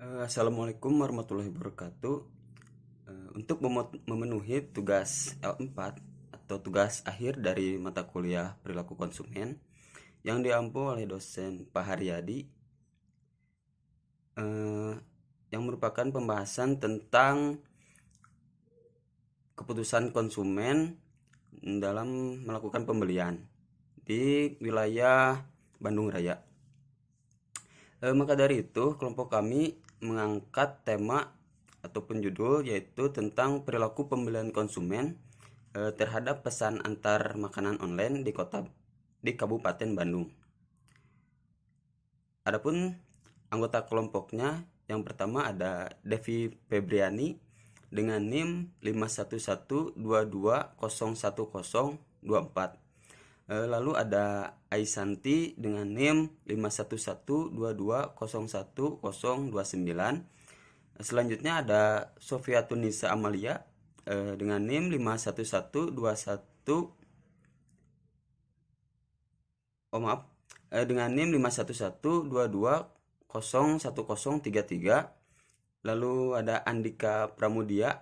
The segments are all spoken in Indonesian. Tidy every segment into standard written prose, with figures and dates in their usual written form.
Assalamualaikum warahmatullahi wabarakatuh. Untuk memenuhi tugas L4 atau tugas akhir dari mata kuliah perilaku konsumen yang diampu oleh dosen Pak Haryadi, yang merupakan pembahasan tentang keputusan konsumen dalam melakukan pembelian di wilayah Bandung Raya. Maka dari itu, kelompok kami mengangkat tema ataupun judul yaitu tentang perilaku pembelian konsumen terhadap pesan antar makanan online di Kabupaten Bandung. Adapun anggota kelompoknya yang pertama ada Devi Febriani dengan NIM 51122010024. Lalu ada Aisanti dengan NIM 51122011029. Selanjutnya ada Sofia Tunisa Amalia dengan NIM 51121 dengan NIM 51122011033. Lalu ada Andika Pramudia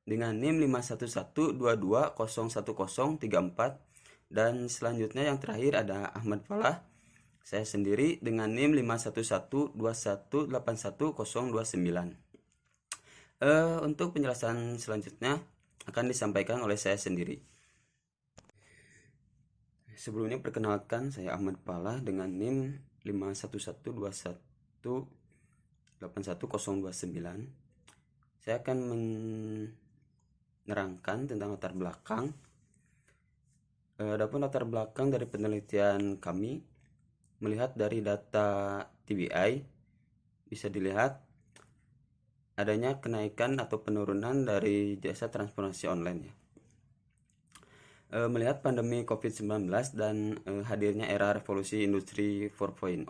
dengan NIM 51122011034. Dan selanjutnya yang terakhir ada Ahmad Falah, saya sendiri dengan NIM 51121811029. Untuk penjelasan selanjutnya akan disampaikan oleh saya sendiri. Sebelumnya perkenalkan, saya Ahmad Falah dengan NIM 51121811029. Saya akan menerangkan tentang latar belakang. Adapun latar belakang dari penelitian kami, melihat dari data TBI, bisa dilihat adanya kenaikan atau penurunan dari jasa transportasi online ya. Melihat pandemi COVID-19 dan hadirnya era revolusi industri 4.0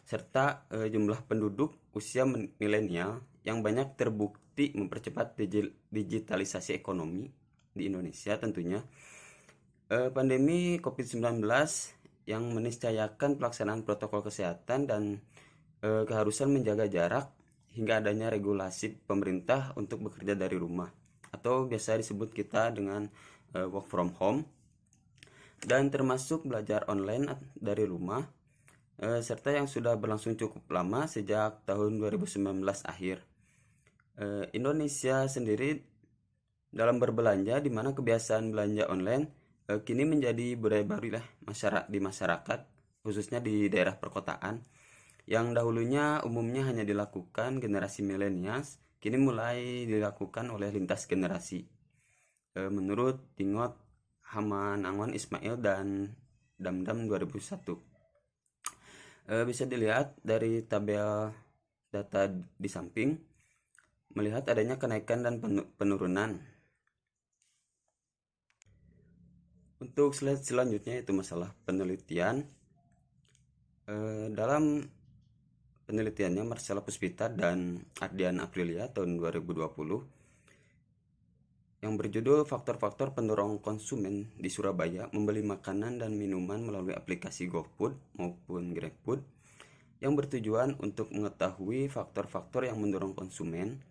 serta jumlah penduduk usia milenial yang banyak terbukti mempercepat digitalisasi ekonomi di Indonesia tentunya. Pandemi COVID-19 yang meniscayakan pelaksanaan protokol kesehatan dan keharusan menjaga jarak hingga adanya regulasi pemerintah untuk bekerja dari rumah atau biasa disebut kita dengan work from home, dan termasuk belajar online dari rumah, serta yang sudah berlangsung cukup lama sejak tahun 2019 akhir. Indonesia sendiri dalam berbelanja, di mana kebiasaan belanja online kini menjadi budaya baru lah di masyarakat, khususnya di daerah perkotaan. Yang dahulunya umumnya hanya dilakukan generasi milenials, kini mulai dilakukan oleh lintas generasi. Menurut Tingot Hamanangon Ismail dan Damdam 2001. Bisa dilihat dari tabel data di samping, melihat adanya kenaikan dan penurunan. Untuk slide selanjutnya itu masalah penelitian. Dalam penelitiannya Marcella Puspita dan Ardian Aprilia tahun 2020 yang berjudul Faktor-faktor pendorong konsumen di Surabaya membeli makanan dan minuman melalui aplikasi GoFood maupun GrabFood, yang bertujuan untuk mengetahui faktor-faktor yang mendorong konsumen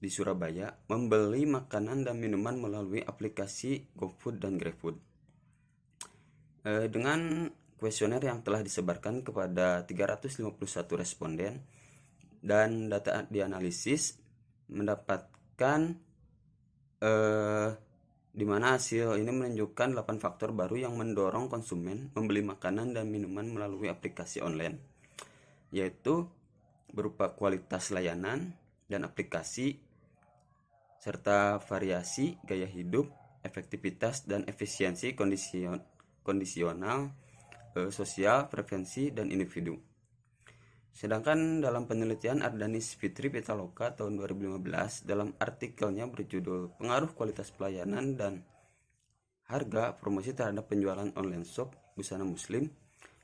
di Surabaya membeli makanan dan minuman melalui aplikasi GoFood dan GrabFood. Dengan kuesioner yang telah disebarkan kepada 351 responden dan data dianalisis mendapatkan di mana hasil ini menunjukkan 8 faktor baru yang mendorong konsumen membeli makanan dan minuman melalui aplikasi online, yaitu berupa kualitas layanan dan aplikasi, serta variasi gaya hidup, efektivitas dan efisiensi kondisional, sosial, preferensi, dan individu. Sedangkan dalam penelitian Ardanis Fitri Pitaloka tahun 2015 dalam artikelnya berjudul Pengaruh Kualitas Pelayanan dan Harga Promosi Terhadap Penjualan Online Shop Busana Muslim,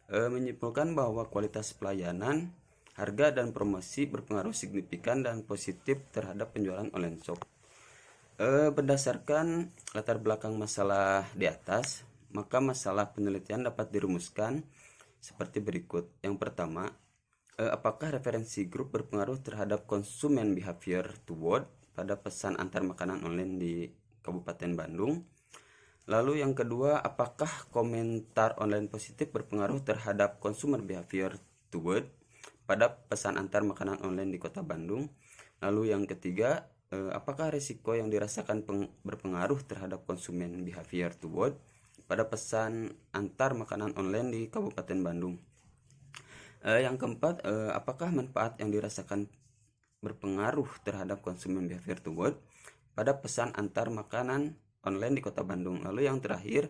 menyimpulkan bahwa kualitas pelayanan, harga, dan promosi berpengaruh signifikan dan positif terhadap penjualan online shop. Berdasarkan latar belakang masalah di atas, maka masalah penelitian dapat dirumuskan seperti berikut. Yang pertama, Apakah referensi grup berpengaruh terhadap konsumen behavior toward pada pesan antar makanan online di Kabupaten Bandung? Lalu yang kedua, apakah komentar online positif berpengaruh terhadap consumer behavior toward pada pesan antar makanan online di Kota Bandung? Lalu yang ketiga, apakah risiko yang dirasakan berpengaruh terhadap konsumen behavior toward pada pesan antar makanan online di Kabupaten Bandung? Yang keempat, apakah manfaat yang dirasakan berpengaruh terhadap konsumen behavior toward pada pesan antar makanan online di Kota Bandung? Lalu yang terakhir,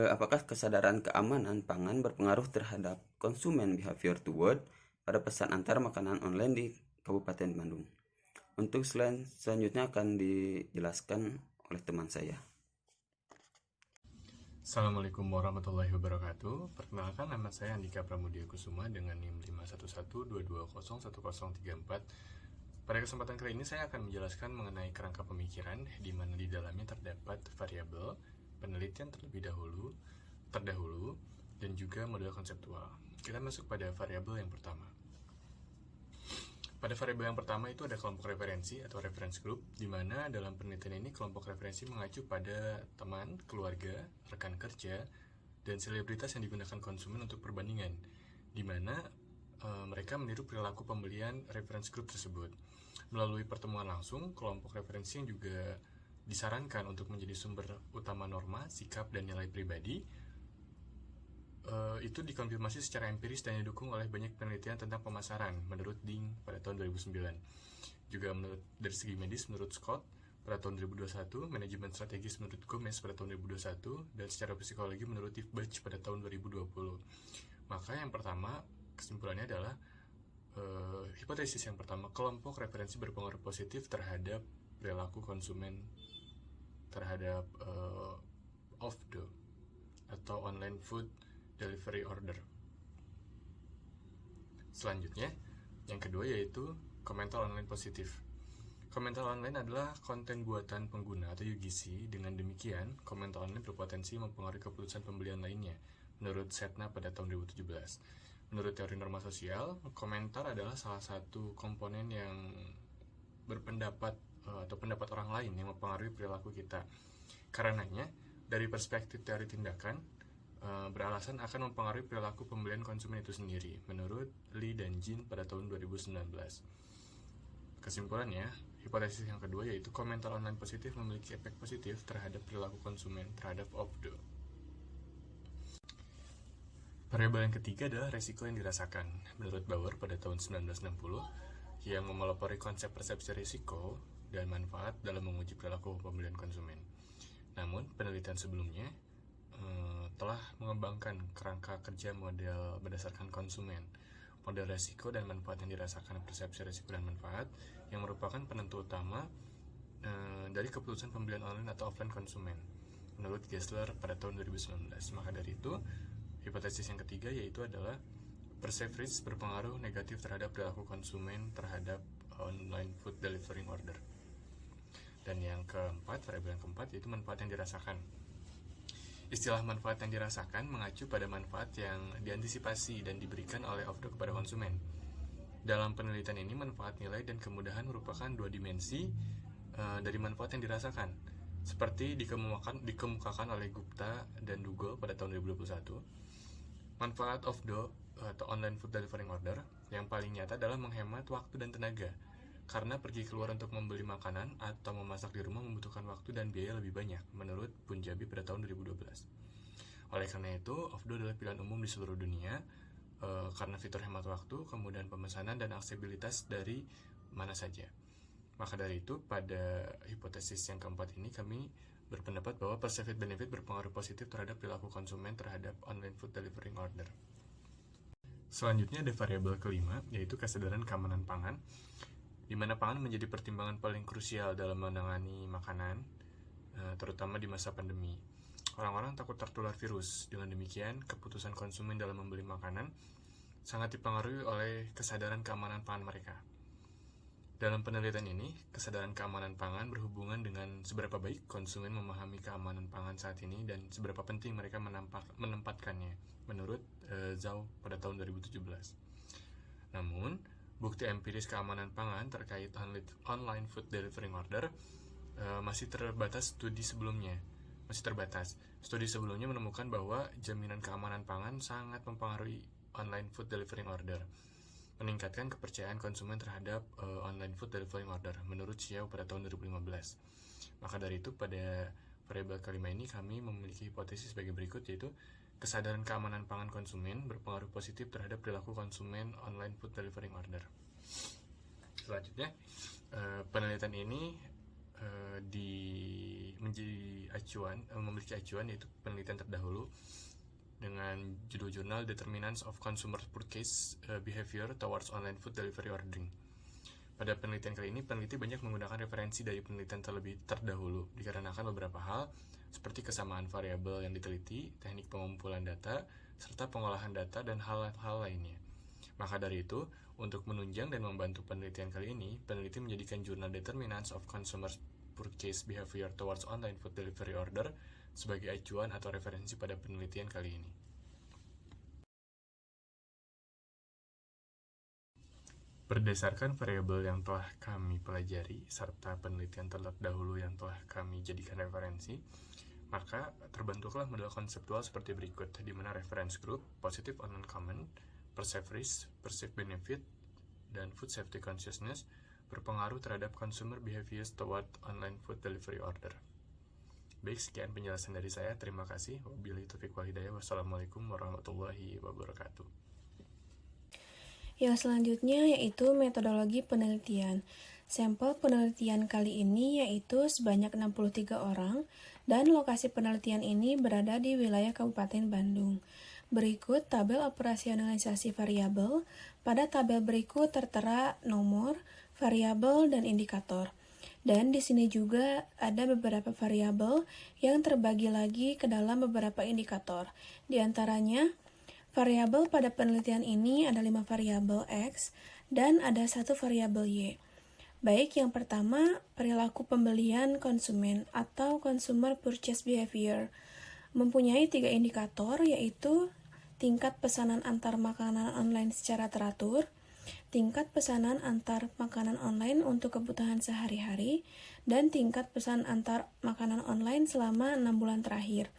apakah kesadaran keamanan pangan berpengaruh terhadap konsumen behavior toward pada pesan antar makanan online di Kabupaten Bandung? Untuk selanjutnya akan dijelaskan oleh teman saya. Assalamualaikum warahmatullahi wabarakatuh. Perkenalkan, nama saya Andika Pramudia Kusuma dengan NIM 51122011034. Pada kesempatan kali ini saya akan menjelaskan mengenai kerangka pemikiran, di mana di dalamnya terdapat variabel, penelitian terdahulu, dan juga model konseptual. Kita masuk pada variabel yang pertama. Pada variabel yang pertama itu ada kelompok referensi atau reference group, di mana dalam penelitian ini kelompok referensi mengacu pada teman, keluarga, rekan kerja, dan selebritas yang digunakan konsumen untuk perbandingan, di mana mereka meniru perilaku pembelian reference group tersebut. Melalui pertemuan langsung, kelompok referensi yang juga disarankan untuk menjadi sumber utama norma, sikap, dan nilai pribadi, itu dikonfirmasi secara empiris dan didukung oleh banyak penelitian tentang pemasaran menurut Ding pada tahun 2009. Juga dari segi medis menurut Scott pada tahun 2021, manajemen strategis menurut Gomez pada tahun 2021, dan secara psikologi menurut Tifbach pada tahun 2020. Maka yang pertama, kesimpulannya adalah hipotesis yang pertama, kelompok referensi berpengaruh positif terhadap perilaku konsumen terhadap off-the atau online food delivery order. Selanjutnya, yang kedua yaitu komentar online positif. Komentar online adalah konten buatan pengguna atau UGC. Dengan demikian, komentar online berpotensi mempengaruhi keputusan pembelian lainnya, menurut Setna pada tahun 2017. Menurut teori norma sosial, komentar adalah salah satu komponen yang berpendapat atau pendapat orang lain yang mempengaruhi perilaku kita. Karenanya, dari perspektif teori tindakan, beralasan akan mempengaruhi perilaku pembelian konsumen itu sendiri, menurut Lee dan Jin pada tahun 2019. Kesimpulannya, hipotesis yang kedua yaitu komentar online positif memiliki efek positif terhadap perilaku konsumen terhadap off-the. Variabel yang ketiga adalah resiko yang dirasakan. Menurut Bauer pada tahun 1960, yang memelopori konsep persepsi risiko dan manfaat dalam menguji perilaku pembelian konsumen. Namun, penelitian sebelumnya telah mengembangkan kerangka kerja model berdasarkan konsumen, model resiko dan manfaat yang dirasakan persepsi resiko dan manfaat yang merupakan penentu utama dari keputusan pembelian online atau offline konsumen, menurut Gessler pada tahun 2019. Maka dari itu, hipotesis yang ketiga yaitu adalah perceived risk berpengaruh negatif terhadap perilaku konsumen terhadap online food delivering order. Dan yang keempat, variabel yang keempat yaitu manfaat yang dirasakan. Istilah manfaat yang dirasakan mengacu pada manfaat yang diantisipasi dan diberikan oleh off-the kepada konsumen. Dalam penelitian ini, manfaat nilai dan kemudahan merupakan dua dimensi dari manfaat yang dirasakan, seperti dikemukakan oleh Gupta dan Dugel pada tahun 2021. Manfaat off-the atau online food delivering order yang paling nyata adalah menghemat waktu dan tenaga, karena pergi keluar untuk membeli makanan atau memasak di rumah membutuhkan waktu dan biaya lebih banyak, menurut Punjabi pada tahun 2012. Oleh karena itu, off-the adalah pilihan umum di seluruh dunia karena fitur hemat waktu, kemudahan pemesanan, dan aksesibilitas dari mana saja. Maka dari itu, pada hipotesis yang keempat ini kami berpendapat bahwa perceived benefit berpengaruh positif terhadap perilaku konsumen terhadap online food delivering order. Selanjutnya ada variabel kelima, yaitu kesadaran keamanan pangan, di mana pangan menjadi pertimbangan paling krusial dalam menangani makanan, terutama di masa pandemi. Orang-orang takut tertular virus. Dengan demikian, keputusan konsumen dalam membeli makanan sangat dipengaruhi oleh kesadaran keamanan pangan mereka. Dalam penelitian ini, kesadaran keamanan pangan berhubungan dengan seberapa baik konsumen memahami keamanan pangan saat ini dan seberapa penting mereka menempatkannya, menurut Zhao pada tahun 2017. Namun, bukti empiris keamanan pangan terkait online food delivering order masih terbatas. Studi sebelumnya menemukan bahwa jaminan keamanan pangan sangat mempengaruhi online food delivering order, meningkatkan kepercayaan konsumen terhadap online food delivering order menurut Xiao pada tahun 2015. Maka dari itu, pada variabel kelima ini kami memiliki hipotesis sebagai berikut, yaitu kesadaran keamanan pangan konsumen berpengaruh positif terhadap perilaku konsumen online food delivering order. Selanjutnya, penelitian ini memiliki acuan, yaitu penelitian terdahulu dengan judul jurnal Determinants of Consumer Purchase Behavior Towards Online Food Delivery Ordering. Pada penelitian kali ini, peneliti banyak menggunakan referensi dari penelitian terlebih terdahulu, dikarenakan beberapa hal seperti kesamaan variabel yang diteliti, teknik pengumpulan data, serta pengolahan data, dan hal-hal lainnya. Maka dari itu, untuk menunjang dan membantu penelitian kali ini, peneliti menjadikan jurnal Determinants of Consumer Purchase Behavior Towards Online Food Delivery Order sebagai acuan atau referensi pada penelitian kali ini. Berdasarkan variabel yang telah kami pelajari serta penelitian terdahulu yang telah kami jadikan referensi, maka terbentuklah model konseptual seperti berikut, di mana reference group, positive online comment, perceived risk, perceived benefit, dan food safety consciousness berpengaruh terhadap consumer behaviors toward online food delivery order. Baik, sekian penjelasan dari saya. Terima kasih. Wabillahi taufiq wal hidayah. Wassalamualaikum warahmatullahi wabarakatuh. Yang selanjutnya yaitu metodologi penelitian. Sampel penelitian kali ini yaitu sebanyak 63 orang dan lokasi penelitian ini berada di wilayah Kabupaten Bandung. Berikut tabel operasionalisasi variabel. Pada tabel berikut tertera nomor, variabel, dan indikator. Dan di sini juga ada beberapa variabel yang terbagi lagi ke dalam beberapa indikator. Di antaranya, variabel pada penelitian ini ada 5 variabel X dan ada 1 variabel Y. Baik, yang pertama, perilaku pembelian konsumen atau consumer purchase behavior. Mempunyai 3 indikator, yaitu tingkat pesanan antar makanan online secara teratur, tingkat pesanan antar makanan online untuk kebutuhan sehari-hari, dan tingkat pesan antar makanan online selama 6 bulan terakhir.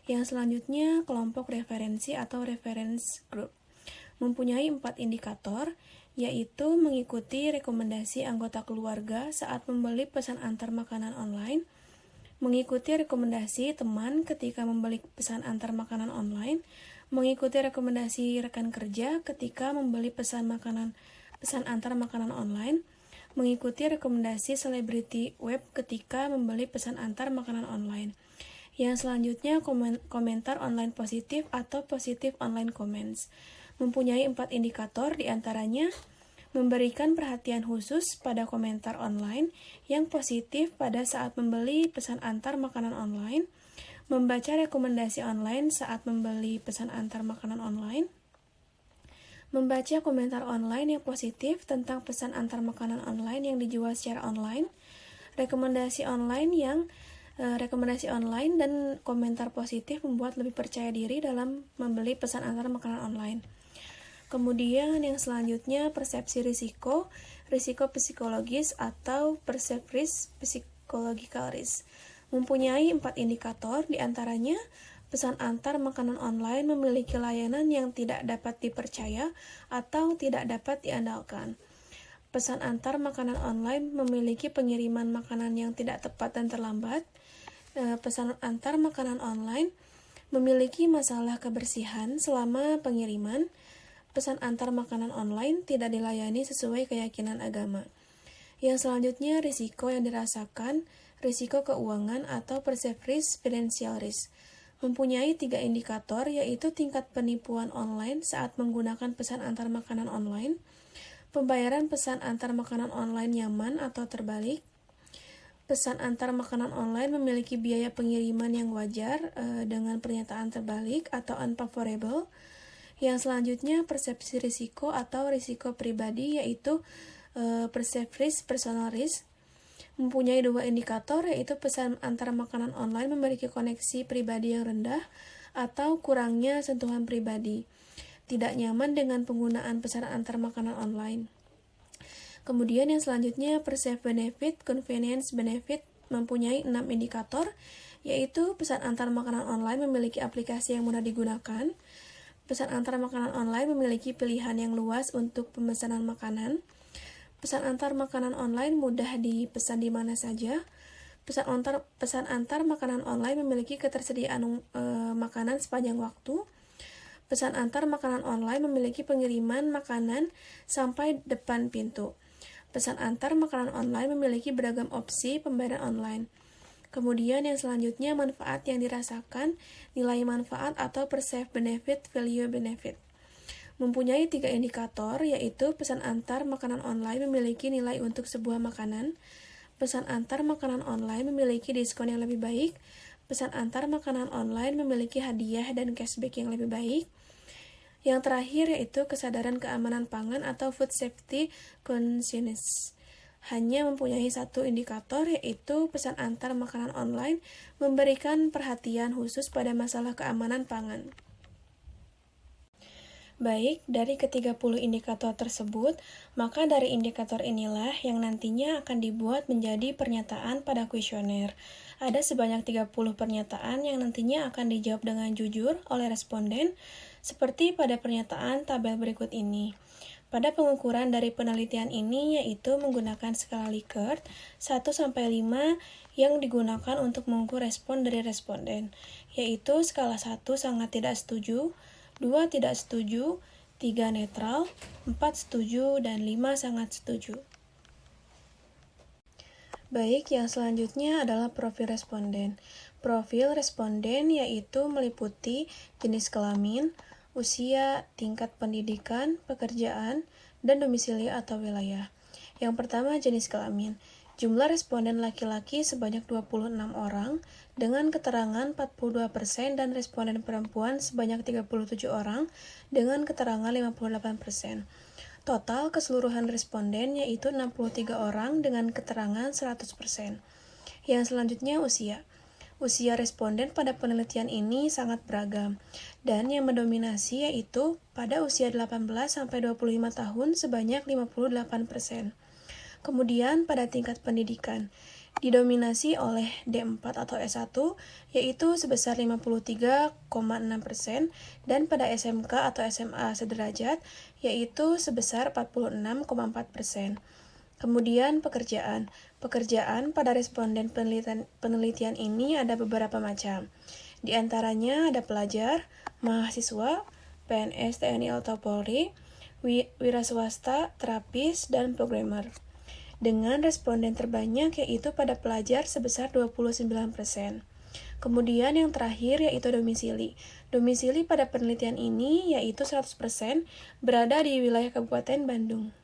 Yang selanjutnya, kelompok referensi atau reference group. Mempunyai 4 indikator, yaitu mengikuti rekomendasi anggota keluarga saat membeli pesan antar makanan online, mengikuti rekomendasi teman ketika membeli pesan antar makanan online, mengikuti rekomendasi rekan kerja ketika membeli pesan antar makanan online, mengikuti rekomendasi selebriti web ketika membeli pesan antar makanan online. Yang selanjutnya, komentar online positif atau positive online comments. Mempunyai 4 indikator, diantaranya memberikan perhatian khusus pada komentar online yang positif pada saat membeli pesan antar makanan online, membaca rekomendasi online saat membeli pesan antar makanan online, membaca komentar online yang positif tentang pesan antar makanan online yang dijual secara online, rekomendasi online dan komentar positif membuat lebih percaya diri dalam membeli pesan antar makanan online. Kemudian yang selanjutnya, persepsi risiko psikologis atau perceived risk, psychological risk. Mempunyai 4 indikator, diantaranya pesan antar makanan online memiliki layanan yang tidak dapat dipercaya atau tidak dapat diandalkan. Pesan antar makanan online memiliki pengiriman makanan yang tidak tepat dan terlambat. Pesan antar makanan online memiliki masalah kebersihan selama pengiriman. Pesan antar makanan online tidak dilayani sesuai keyakinan agama. Yang selanjutnya, risiko yang dirasakan, risiko keuangan atau perceived risk, financial risk. Mempunyai 3 indikator, yaitu tingkat penipuan online saat menggunakan pesan antar makanan online, pembayaran pesan antar makanan online nyaman atau terbalik, pesan antar makanan online memiliki biaya pengiriman yang wajar dengan pernyataan terbalik atau unfavorable. Yang selanjutnya, persepsi risiko atau risiko pribadi, yaitu perceived risk, personal risk. Mempunyai 2 indikator, yaitu pesan antar makanan online memiliki koneksi pribadi yang rendah atau kurangnya sentuhan pribadi. tidak nyaman dengan penggunaan pesanan antar makanan online. Kemudian yang selanjutnya, perceived benefit, convenience benefit mempunyai 6 indikator, yaitu pesan antar makanan online memiliki aplikasi yang mudah digunakan, pesan antar makanan online memiliki pilihan yang luas untuk pemesanan makanan, pesan antar makanan online mudah dipesan di mana saja, pesan antar makanan online memiliki ketersediaan makanan sepanjang waktu, pesan antar makanan online memiliki pengiriman makanan sampai depan pintu. Pesan antar makanan online memiliki beragam opsi pembayaran online. Kemudian yang selanjutnya, manfaat yang dirasakan, nilai manfaat atau perceived benefit, value benefit. Mempunyai 3 indikator, yaitu pesan antar makanan online memiliki nilai untuk sebuah makanan, pesan antar makanan online memiliki diskon yang lebih baik, pesan antar makanan online memiliki hadiah dan cashback yang lebih baik. Yang terakhir yaitu kesadaran keamanan pangan atau food safety consciousness. Hanya mempunyai 1 indikator, yaitu pesan antar makanan online memberikan perhatian khusus pada masalah keamanan pangan. Baik, dari ke-30 indikator tersebut, maka dari indikator inilah yang nantinya akan dibuat menjadi pernyataan pada kuesioner. Ada sebanyak 30 pernyataan yang nantinya akan dijawab dengan jujur oleh responden, seperti pada pernyataan tabel berikut ini. Pada pengukuran dari penelitian ini yaitu menggunakan skala Likert 1-5 yang digunakan untuk mengukur respon dari responden, yaitu skala 1 sangat tidak setuju, 2 tidak setuju, 3 netral, 4 setuju, dan 5 sangat setuju. Baik, yang selanjutnya adalah profil responden. Profil responden yaitu meliputi jenis kelamin, usia, tingkat pendidikan, pekerjaan, dan domisili atau wilayah. Yang pertama, jenis kelamin. Jumlah responden laki-laki sebanyak 26 orang, dengan keterangan 42% dan responden perempuan sebanyak 37 orang, dengan keterangan 58%. Total keseluruhan responden yaitu 63 orang dengan keterangan 100%. Yang selanjutnya, usia. Usia responden pada penelitian ini sangat beragam, dan yang mendominasi yaitu pada usia 18-25 tahun sebanyak 58%. Kemudian pada tingkat pendidikan, didominasi oleh D4 atau S1, yaitu sebesar 53,6%, dan pada SMK atau SMA sederajat, yaitu sebesar 46,4%. Kemudian pekerjaan. Pekerjaan pada responden penelitian ini ada beberapa macam. Di antaranya ada pelajar, mahasiswa, PNS, TNI atau Polri, wira swasta, terapis, dan programmer. Dengan responden terbanyak yaitu pada pelajar sebesar 29%. Kemudian yang terakhir yaitu domisili. Domisili pada penelitian ini yaitu 100% berada di wilayah Kabupaten Bandung.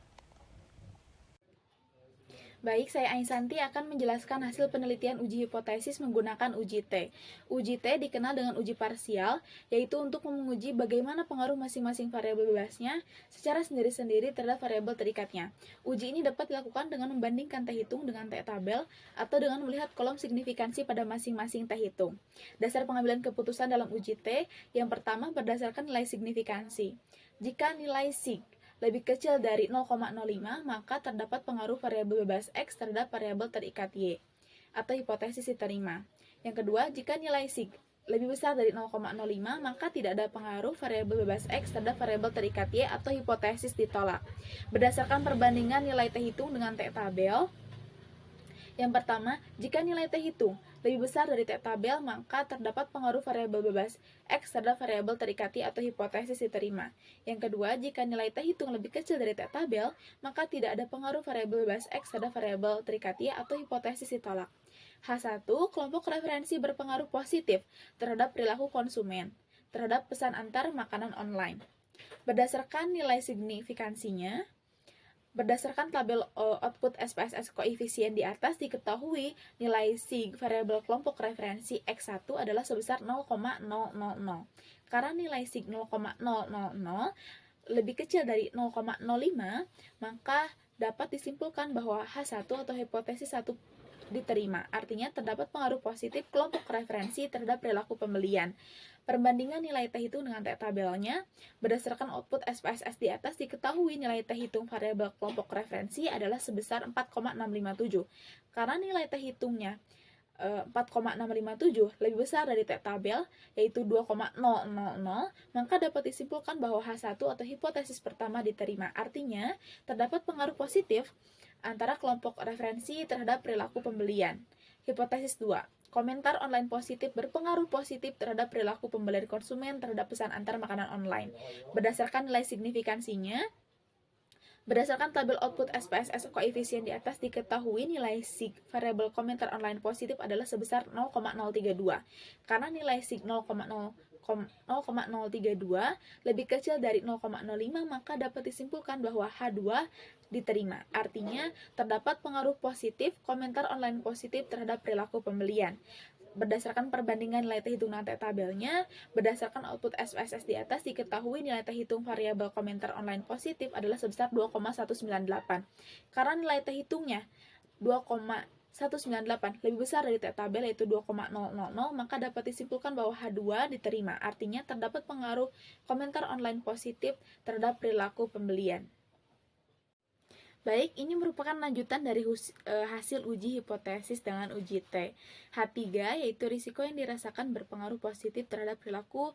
Baik, saya Ainsanti akan menjelaskan hasil penelitian uji hipotesis menggunakan uji T. Uji T dikenal dengan uji parsial, yaitu untuk menguji bagaimana pengaruh masing-masing variabel bebasnya secara sendiri-sendiri terhadap variabel terikatnya. Uji ini dapat dilakukan dengan membandingkan T hitung dengan T tabel atau dengan melihat kolom signifikansi pada masing-masing T hitung. Dasar pengambilan keputusan dalam uji T yang pertama berdasarkan nilai signifikansi. Jika nilai sig lebih kecil dari 0,05, maka terdapat pengaruh variabel bebas X terhadap variabel terikat Y, atau hipotesis diterima. Yang kedua, jika nilai sig lebih besar dari 0,05, maka tidak ada pengaruh variabel bebas X terhadap variabel terikat Y, atau hipotesis ditolak. Berdasarkan perbandingan nilai T hitung dengan T tabel, yang pertama, jika nilai T hitung lebih besar dari T tabel, maka terdapat pengaruh variabel bebas X terhadap variabel terikat Y atau hipotesis diterima. Yang kedua, jika nilai T hitung lebih kecil dari T tabel, maka tidak ada pengaruh variabel bebas X terhadap variabel terikat Y atau hipotesis ditolak. H1, kelompok referensi berpengaruh positif terhadap perilaku konsumen, terhadap pesan antar makanan online. Berdasarkan nilai signifikansinya, berdasarkan tabel output SPSS koefisien di atas diketahui nilai sig variabel kelompok referensi X1 adalah sebesar 0,000. Karena nilai sig 0,000 lebih kecil dari 0,05, maka dapat disimpulkan bahwa H1 atau hipotesis 1 diterima. Artinya terdapat pengaruh positif kelompok referensi terhadap perilaku pembelian. Perbandingan nilai T hitung dengan T tabelnya, berdasarkan output SPSS di atas diketahui nilai T hitung variabel kelompok referensi adalah sebesar 4,657. Karena nilai T hitungnya 4,657 lebih besar dari T tabel, yaitu 2,000, maka dapat disimpulkan bahwa H1 atau hipotesis pertama diterima. Artinya, terdapat pengaruh positif antara kelompok referensi terhadap perilaku pembelian. Hipotesis 2. Komentar online positif berpengaruh positif terhadap perilaku pembelian konsumen terhadap pesan antar makanan online. Berdasarkan nilai signifikansinya, berdasarkan tabel output SPSS koefisien di atas diketahui nilai sig variabel komentar online positif adalah sebesar 0,032. Karena nilai sig 0,032 lebih kecil dari 0,05, maka dapat disimpulkan bahwa H2 diterima. Artinya, terdapat pengaruh positif komentar online positif terhadap perilaku pembelian. Berdasarkan perbandingan nilai T hitung dengan T tabelnya, berdasarkan output SPSS di atas diketahui nilai T hitung variabel komentar online positif adalah sebesar 2,198. Karena nilai T hitungnya 2,198 lebih besar dari T tabel yaitu 2,000, maka dapat disimpulkan bahwa H2 diterima. Artinya terdapat pengaruh komentar online positif terhadap perilaku pembelian. Baik, ini merupakan lanjutan dari hasil uji hipotesis dengan uji T. H3 yaitu risiko yang dirasakan berpengaruh positif terhadap perilaku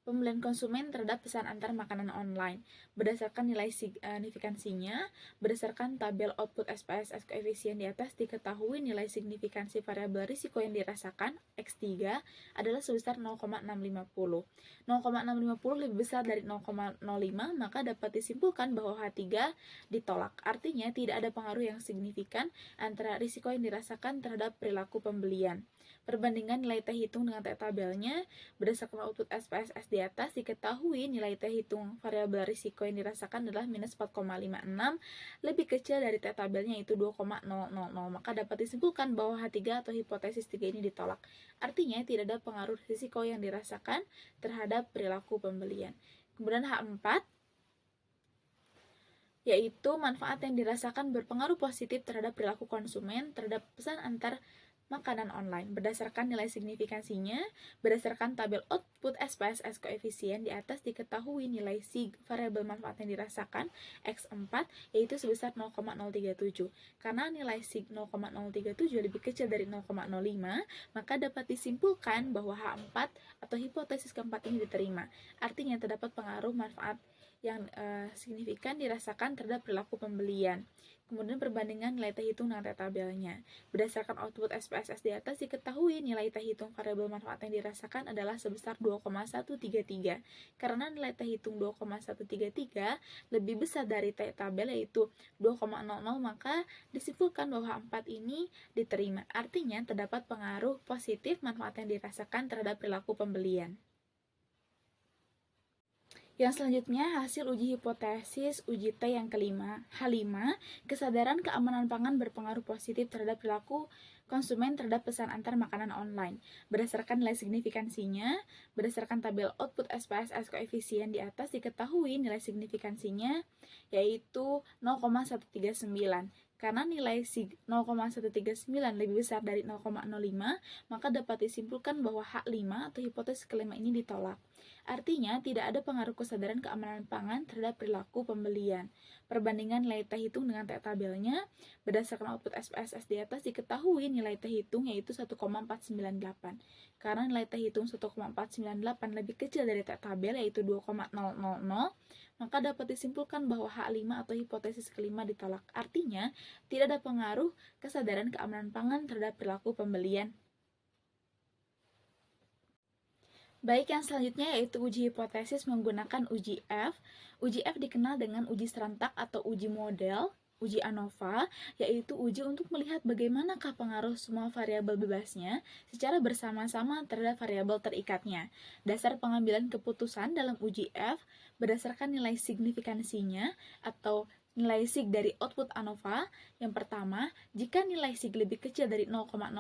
pembelian konsumen terhadap pesan antar makanan online. Berdasarkan nilai signifikansinya, berdasarkan tabel output SPSS koefisien di atas diketahui nilai signifikansi variabel risiko yang dirasakan X3 adalah sebesar 0,650. 0,650 lebih besar dari 0,05, maka dapat disimpulkan bahwa H3 ditolak. Artinya tidak ada pengaruh yang signifikan antara risiko yang dirasakan terhadap perilaku pembelian. Perbandingan nilai T hitung dengan T tabelnya, berdasarkan output SPSS di atas diketahui nilai T hitung variabel risiko yang dirasakan adalah minus 4,56, lebih kecil dari T tabelnya yaitu 2,000, maka dapat disimpulkan bahwa H3 atau hipotesis 3 ini ditolak. Artinya tidak ada pengaruh risiko yang dirasakan terhadap perilaku pembelian. Kemudian H4 yaitu manfaat yang dirasakan berpengaruh positif terhadap perilaku konsumen terhadap pesan antar makanan online. Berdasarkan nilai signifikansinya, berdasarkan tabel output SPSS koefisien di atas diketahui nilai sig variabel manfaat yang dirasakan X4 yaitu sebesar 0,037. Karena nilai sig 0,037 lebih kecil dari 0,05, maka dapat disimpulkan bahwa H4 atau hipotesis keempat ini diterima. Artinya terdapat pengaruh manfaat yang signifikan dirasakan terhadap perilaku pembelian. Kemudian perbandingan nilai T hitung dengan T tabelnya. Berdasarkan output SPSS di atas diketahui nilai T hitung variabel manfaat yang dirasakan adalah sebesar 2,133. Karena nilai T hitung 2,133 lebih besar dari T tabel yaitu 2,00, maka disimpulkan bahwa 4 ini diterima. Artinya terdapat pengaruh positif manfaat yang dirasakan terhadap perilaku pembelian. Yang selanjutnya, hasil uji hipotesis uji T yang kelima. H5, kesadaran keamanan pangan berpengaruh positif terhadap perilaku konsumen terhadap pesan antar makanan online. Berdasarkan nilai signifikansinya, berdasarkan tabel output SPSS koefisien di atas diketahui nilai signifikansinya yaitu 0,139. Karena nilai sig 0,139 lebih besar dari 0,05, maka dapat disimpulkan bahwa H5 atau hipotesis kelima ini ditolak. Artinya, tidak ada pengaruh kesadaran keamanan pangan terhadap perilaku pembelian. Perbandingan nilai T hitung dengan T tabelnya, berdasarkan output SPSS di atas diketahui nilai T hitung yaitu 1,498. Karena nilai T hitung 1,498 lebih kecil dari T tabel yaitu 2,000, maka dapat disimpulkan bahwa H5 atau hipotesis kelima ditolak. Artinya, tidak ada pengaruh kesadaran keamanan pangan terhadap perilaku pembelian. Baik, yang selanjutnya yaitu uji hipotesis menggunakan uji F. Uji F dikenal dengan uji serentak atau uji model, uji ANOVA, yaitu uji untuk melihat bagaimanakah pengaruh semua variabel bebasnya secara bersama-sama terhadap variabel terikatnya. Dasar pengambilan keputusan dalam uji F berdasarkan nilai signifikansinya atau nilai SIG dari output ANOVA. Yang pertama, jika nilai SIG lebih kecil dari 0,05,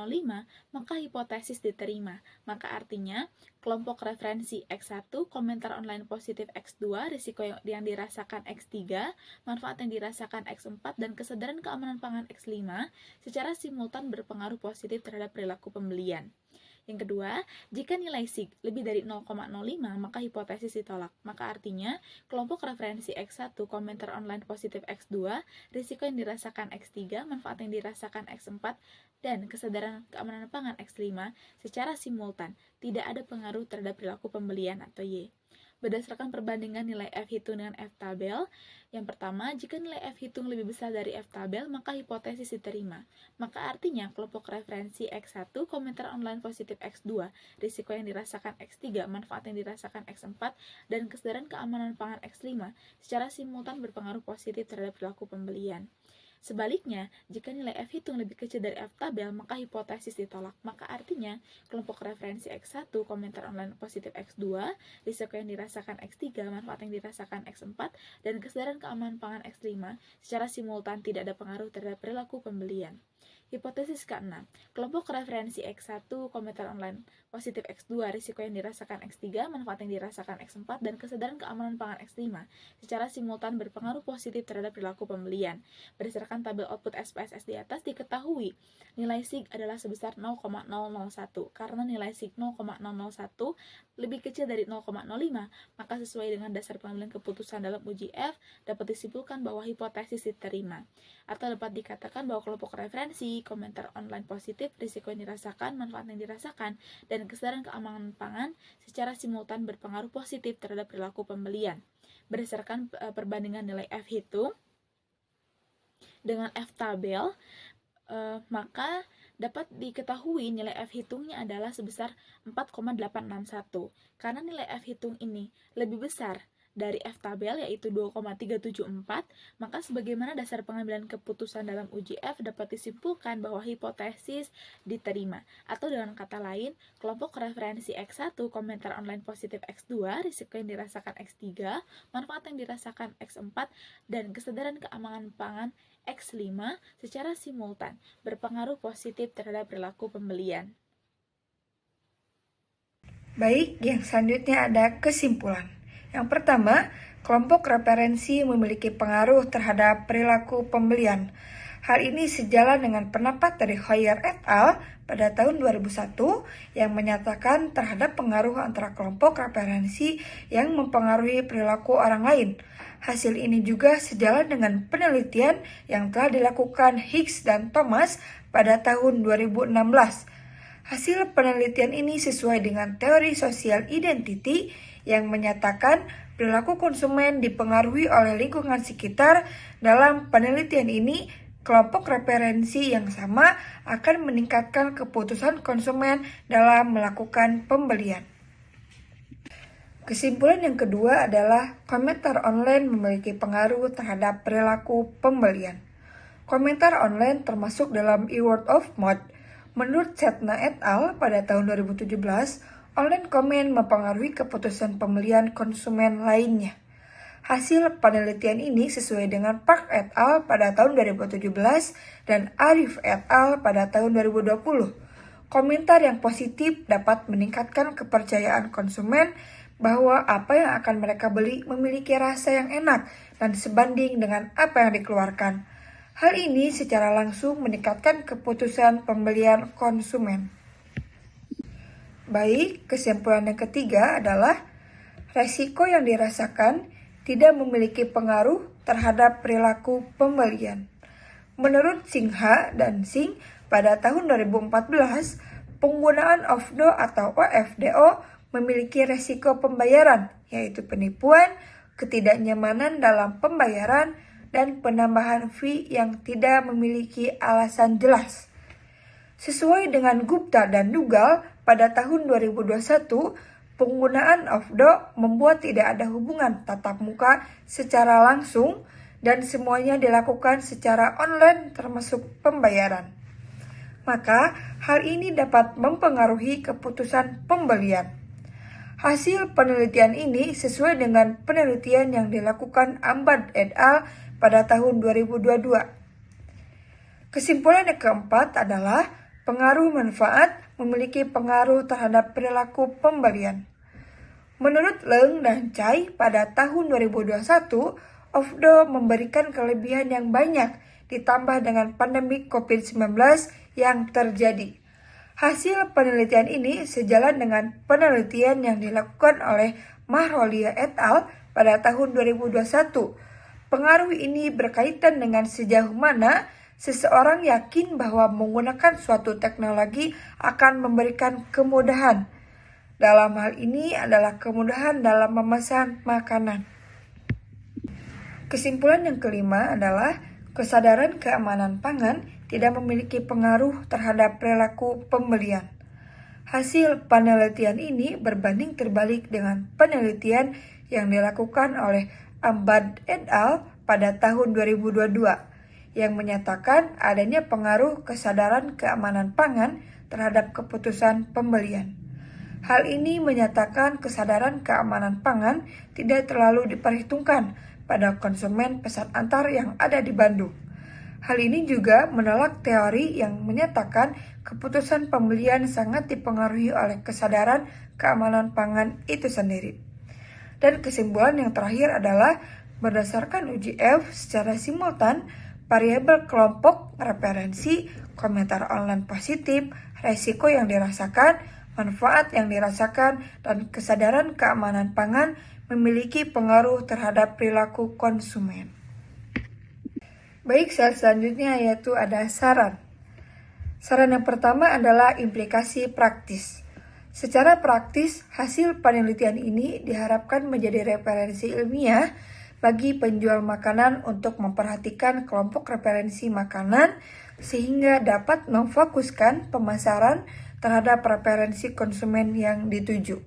maka hipotesis diterima. Maka artinya, kelompok referensi X1, komentar online positif X2, risiko yang dirasakan X3, manfaat yang dirasakan X4, dan kesadaran keamanan pangan X5 secara simultan berpengaruh positif terhadap perilaku pembelian. Yang kedua, jika nilai SIG lebih dari 0,05, maka hipotesis ditolak. Maka artinya, kelompok referensi X1, komentar online positif X2, risiko yang dirasakan X3, manfaat yang dirasakan X4, dan kesadaran keamanan pangan X5 secara simultan tidak ada pengaruh terhadap perilaku pembelian atau Y. Berdasarkan perbandingan nilai F hitung dengan F tabel, yang pertama, jika nilai F hitung lebih besar dari F tabel, maka hipotesis diterima. Maka artinya, kelompok referensi X1, komentar online positif X2, risiko yang dirasakan X3, manfaat yang dirasakan X4, dan kesadaran keamanan pangan X5 secara simultan berpengaruh positif terhadap perilaku pembelian. Sebaliknya, jika nilai F hitung lebih kecil dari F tabel, maka hipotesis ditolak. Maka artinya, kelompok referensi X1, komentar online positif X2, risiko yang dirasakan X3, manfaat yang dirasakan X4, dan kesadaran keamanan pangan X5 secara simultan tidak ada pengaruh terhadap perilaku pembelian. Hipotesis ke-6, kelompok referensi X1, komentar online positif X2, risiko yang dirasakan X3, manfaat yang dirasakan X4, dan kesadaran keamanan pangan X5 secara simultan berpengaruh positif terhadap perilaku pembelian. Berdasarkan tabel output SPSS di atas, diketahui nilai SIG adalah sebesar 0,001. Karena nilai SIG 0,001 lebih kecil dari 0,05, maka sesuai dengan dasar pengambilan keputusan dalam uji F, dapat disimpulkan bahwa hipotesis diterima. Atau dapat dikatakan bahwa kelompok referensi, komentar online positif, risiko yang dirasakan, manfaat yang dirasakan, dan kesadaran keamanan pangan secara simultan berpengaruh positif terhadap perilaku pembelian. Berdasarkan perbandingan nilai F hitung dengan F tabel, maka dapat diketahui nilai F hitungnya adalah sebesar 4,861. Karena nilai F hitung ini lebih besar dari F tabel yaitu 2,374, maka sebagaimana dasar pengambilan keputusan dalam uji F dapat disimpulkan bahwa hipotesis diterima. Atau dengan kata lain, kelompok referensi X1, komentar online positif X2, risiko yang dirasakan X3, manfaat yang dirasakan X4, dan kesadaran keamanan pangan X5 secara simultan berpengaruh positif terhadap perilaku pembelian. Baik, yang selanjutnya ada kesimpulan. Yang pertama, kelompok referensi memiliki pengaruh terhadap perilaku pembelian. Hal ini sejalan dengan pendapat dari Hoyer et al. Pada tahun 2001 yang menyatakan terhadap pengaruh antara kelompok referensi yang mempengaruhi perilaku orang lain. Hasil ini juga sejalan dengan penelitian yang telah dilakukan Higgs dan Thomas pada tahun 2016. Hasil penelitian ini sesuai dengan teori sosial identity yang menyatakan perilaku konsumen dipengaruhi oleh lingkungan sekitar. Dalam penelitian ini, kelompok referensi yang sama akan meningkatkan keputusan konsumen dalam melakukan pembelian. Kesimpulan yang kedua adalah komentar online memiliki pengaruh terhadap perilaku pembelian. Komentar online termasuk dalam e-word of mouth. Menurut Chetna et al. Pada tahun 2017, online komen mempengaruhi keputusan pembelian konsumen lainnya. Hasil penelitian ini sesuai dengan Park et al. Pada tahun 2017 dan Arif et al. Pada tahun 2020. Komentar yang positif dapat meningkatkan kepercayaan konsumen bahwa apa yang akan mereka beli memiliki rasa yang enak dan sebanding dengan apa yang dikeluarkan. Hal ini secara langsung meningkatkan keputusan pembelian konsumen. Baik, kesimpulan yang ketiga adalah resiko yang dirasakan tidak memiliki pengaruh terhadap perilaku pembelian. Menurut Singha dan Singh, pada tahun 2014, penggunaan OFDO atau OFDO memiliki resiko pembayaran, yaitu penipuan, ketidaknyamanan dalam pembayaran, dan penambahan fee yang tidak memiliki alasan jelas. Sesuai dengan Gupta dan Dugal, pada tahun 2021, penggunaan OFDO membuat tidak ada hubungan tatap muka secara langsung dan semuanya dilakukan secara online termasuk pembayaran. Maka, hal ini dapat mempengaruhi keputusan pembelian. Hasil penelitian ini sesuai dengan penelitian yang dilakukan Ambad et al. pada tahun 2022. Kesimpulan yang keempat adalah pengaruh manfaat memiliki pengaruh terhadap perilaku pembelian. Menurut Leung dan Chai, pada tahun 2021, OVDO memberikan kelebihan yang banyak ditambah dengan pandemi COVID-19 yang terjadi. Hasil penelitian ini sejalan dengan penelitian yang dilakukan oleh Mahrolia et al. Pada tahun 2021. Pengaruh ini berkaitan dengan sejauh mana seseorang yakin bahwa menggunakan suatu teknologi akan memberikan kemudahan. Dalam hal ini adalah kemudahan dalam memesan makanan. Kesimpulan yang kelima adalah kesadaran keamanan pangan tidak memiliki pengaruh terhadap perilaku pembelian. Hasil penelitian ini berbanding terbalik dengan penelitian yang dilakukan oleh Ambad et al. Pada tahun 2022 yang menyatakan adanya pengaruh kesadaran keamanan pangan terhadap keputusan pembelian. Hal ini menyatakan kesadaran keamanan pangan tidak terlalu diperhitungkan pada konsumen pesan antar yang ada di Bandung. Hal ini juga menolak teori yang menyatakan keputusan pembelian sangat dipengaruhi oleh kesadaran keamanan pangan itu sendiri. Dan kesimpulan yang terakhir adalah berdasarkan uji F secara simultan, variabel kelompok referensi, komentar online positif, resiko yang dirasakan, manfaat yang dirasakan, dan kesadaran keamanan pangan memiliki pengaruh terhadap perilaku konsumen. Baik, selanjutnya yaitu ada saran. Saran yang pertama adalah implikasi praktis. Secara praktis, hasil penelitian ini diharapkan menjadi referensi ilmiah bagi penjual makanan untuk memperhatikan kelompok referensi makanan sehingga dapat memfokuskan pemasaran terhadap preferensi konsumen yang dituju.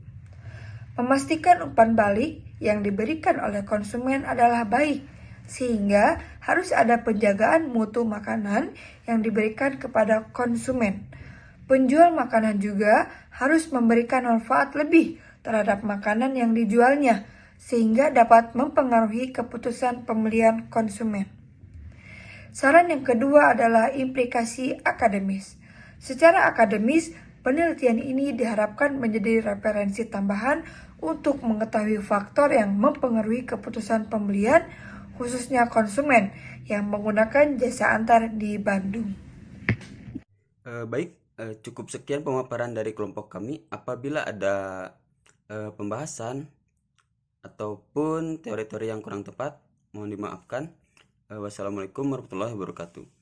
Memastikan umpan balik yang diberikan oleh konsumen adalah baik, sehingga harus ada penjagaan mutu makanan yang diberikan kepada konsumen. Penjual makanan juga harus memberikan manfaat lebih terhadap makanan yang dijualnya, sehingga dapat mempengaruhi keputusan pembelian konsumen. Saran yang kedua adalah implikasi akademis. Secara akademis, penelitian ini diharapkan menjadi referensi tambahan untuk mengetahui faktor yang mempengaruhi keputusan pembelian, khususnya konsumen yang menggunakan jasa antar di Bandung. Cukup sekian pemaparan dari kelompok kami. Apabila ada pembahasan ataupun teori-teori yang kurang tepat, mohon dimaafkan. Wassalamualaikum warahmatullahi wabarakatuh.